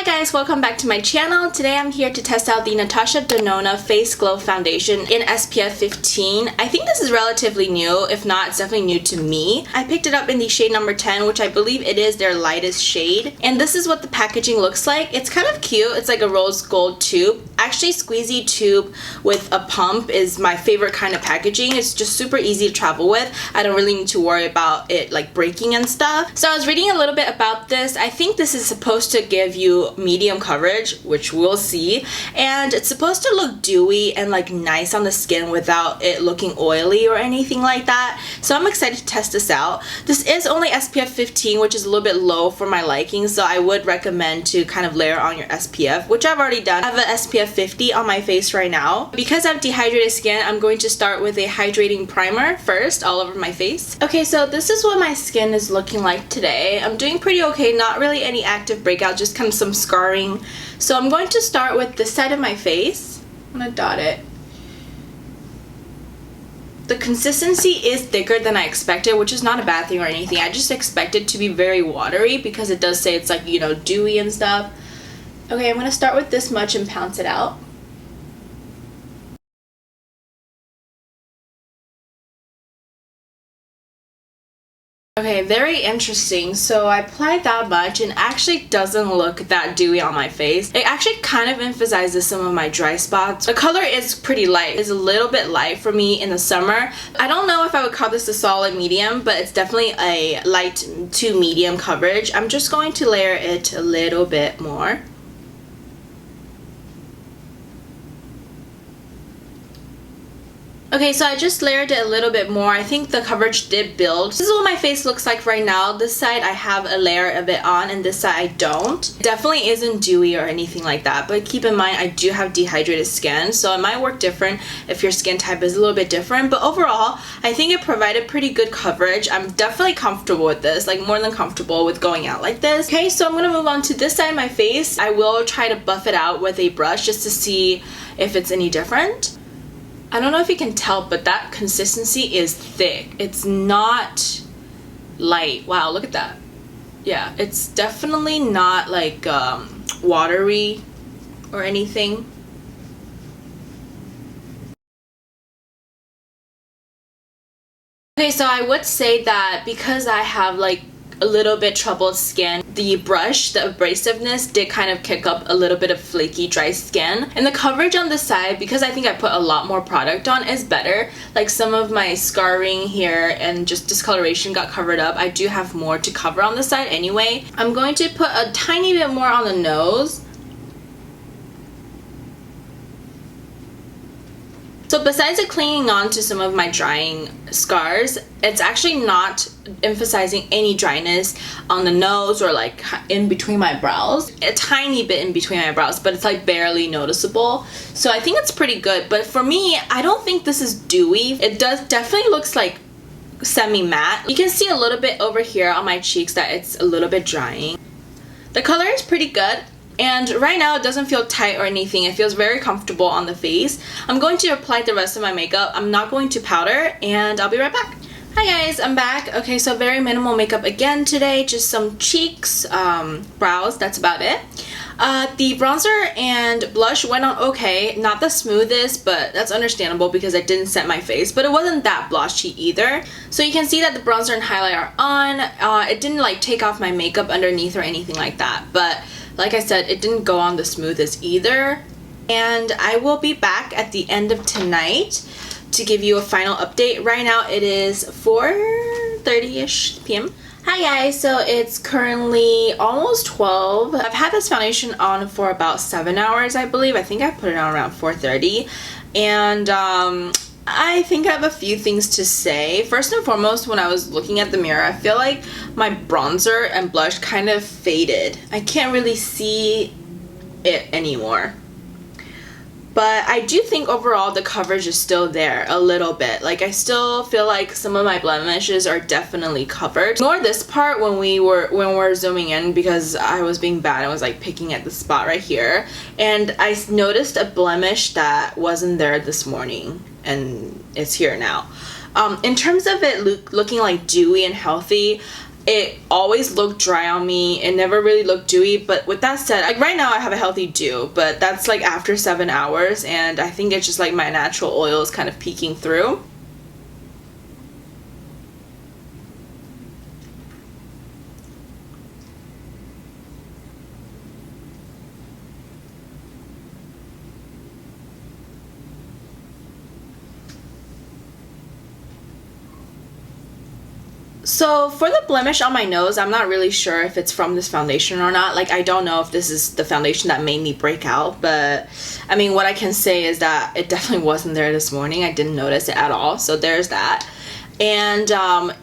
guys, welcome back to my channel. Today I'm here to test out the Natasha Denona Face Glow Foundation in SPF 15. I think this is relatively new. If not, it's definitely new to me. I picked it up in the shade number 10, which I believe it is their lightest shade. And this is what the packaging looks like. It's kind of cute. It's like a rose gold tube. Actually, squeezy tube with a pump is my favorite kind of packaging. It's just super easy to travel with. I don't really need to worry about it like breaking and stuff. So I was reading a little bit about this. I think this is supposed to give you medium coverage, which we'll see, and it's supposed to look dewy and like nice on the skin without it looking oily or anything like that. So I'm excited to test this out. This is only SPF 15, which is a little bit low for my liking, so I would recommend to kind of layer on your SPF, which I've already done. I have an SPF 50 on my face right now. Because I have dehydrated skin, I'm going to start with a hydrating primer first all over my face. Okay, so this is what my skin is looking like today. I'm doing pretty okay, not really any active breakout, just kind of some scarring. So I'm going to start with this side of my face. I'm gonna dot it. The consistency is thicker than I expected, which is not a bad thing or anything. I just expect it to be very watery because it does say it's like, you know, dewy and stuff. Okay, I'm gonna start with this much and pounce it out. Okay, very interesting. So I applied that much and actually doesn't look that dewy on my face. It actually kind of emphasizes some of my dry spots. The color is pretty light. It's a little bit light for me in the summer. I don't know if I would call this a solid medium, but it's definitely a light to medium coverage. I'm just going to layer it a little bit more. Okay, so I just layered it a little bit more. I think the coverage did build. This is what my face looks like right now. This side I have a layer of it on and this side I don't. It definitely isn't dewy or anything like that, but keep in mind I do have dehydrated skin, so it might work different if your skin type is a little bit different. But overall, I think it provided pretty good coverage. I'm definitely comfortable with this, like more than comfortable with going out like this. Okay, so I'm gonna move on to this side of my face. I will try to buff it out with a brush just to see if it's any different. I don't know if you can tell, but that consistency is thick. It's not light. Wow, look at that. Yeah, it's definitely not like watery or anything. Okay, so I would say that because I have like a little bit troubled skin, the brush, the abrasiveness did kind of kick up a little bit of flaky dry skin, and the coverage on the side, because I think I put a lot more product on, is better. Like some of my scarring here and just discoloration got covered up. I do have more to cover on the side anyway. I'm going to put a tiny bit more on the nose. So besides it clinging on to some of my drying scars, it's actually not emphasizing any dryness on the nose or like in between my brows. A tiny bit in between my brows, but it's like barely noticeable. So I think it's pretty good. But for me, I don't think this is dewy. It definitely looks like semi-matte. You can see a little bit over here on my cheeks that it's a little bit drying. The color is pretty good. And right now it doesn't feel tight or anything. It feels very comfortable on the face. I'm going to apply the rest of my makeup. I'm not going to powder, and I'll be right back. Hi guys, I'm back. Okay, so very minimal makeup again today. Just some cheeks, brows, that's about it. The bronzer and blush went on okay. Not the smoothest, but that's understandable because I didn't set my face. But it wasn't that blotchy either. So you can see that the bronzer and highlight are on. It didn't like take off my makeup underneath or anything like that. But like I said, it didn't go on the smoothest either. And I will be back at the end of tonight to give you a final update. Right now it is 4:30ish p.m. Hi guys, so it's currently almost 12. I've had this foundation on for about 7 hours, I believe. I think I put it on around 4:30. And I think I have a few things to say. First and foremost, when I was looking at the mirror, I feel like my bronzer and blush kind of faded. I can't really see it anymore. But I do think overall the coverage is still there a little bit. Like I still feel like some of my blemishes are definitely covered. Ignore this part when we're zooming in because I was being bad. I was like picking at the spot right here. And I noticed a blemish that wasn't there this morning and it's here now. In terms of it looking like dewy and healthy, it always looked dry on me. It never really looked dewy. But with that said, like right now I have a healthy dew, but that's like after 7 hours, and I think it's just like my natural oil is kind of peeking through. So for the blemish on my nose, I'm not really sure if it's from this foundation or not. Like, I don't know if this is the foundation that made me break out, but I mean, what I can say is that it definitely wasn't there this morning. I didn't notice it at all, so there's that. And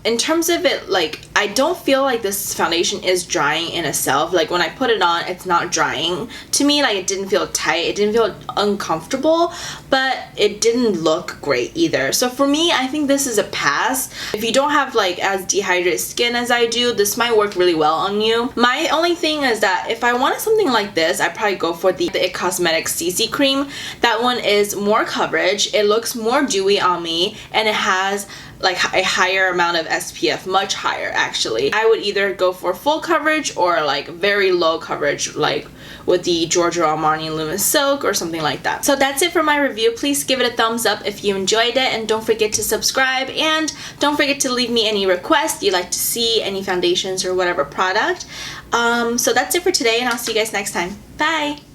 in terms of it, like, I don't feel like this foundation is drying in itself. Like, when I put it on, it's not drying to me. Like, it didn't feel tight, it didn't feel uncomfortable, but it didn't look great either. So for me, I think this is a pass. If you don't have like as dehydrated skin as I do, this might work really well on you. My only thing is that if I wanted something like this, I'd probably go for the It Cosmetics CC cream. That one is more coverage, it looks more dewy on me, and it has like a higher amount of SPF, much higher actually. I would either go for full coverage or like very low coverage, like with the Giorgio Armani Luminous Silk or something like that. So that's it for my review. Please give it a thumbs up if you enjoyed it, and don't forget to subscribe, and don't forget to leave me any requests you'd like to see, any foundations or whatever product. So that's it for today, and I'll see you guys next time. Bye!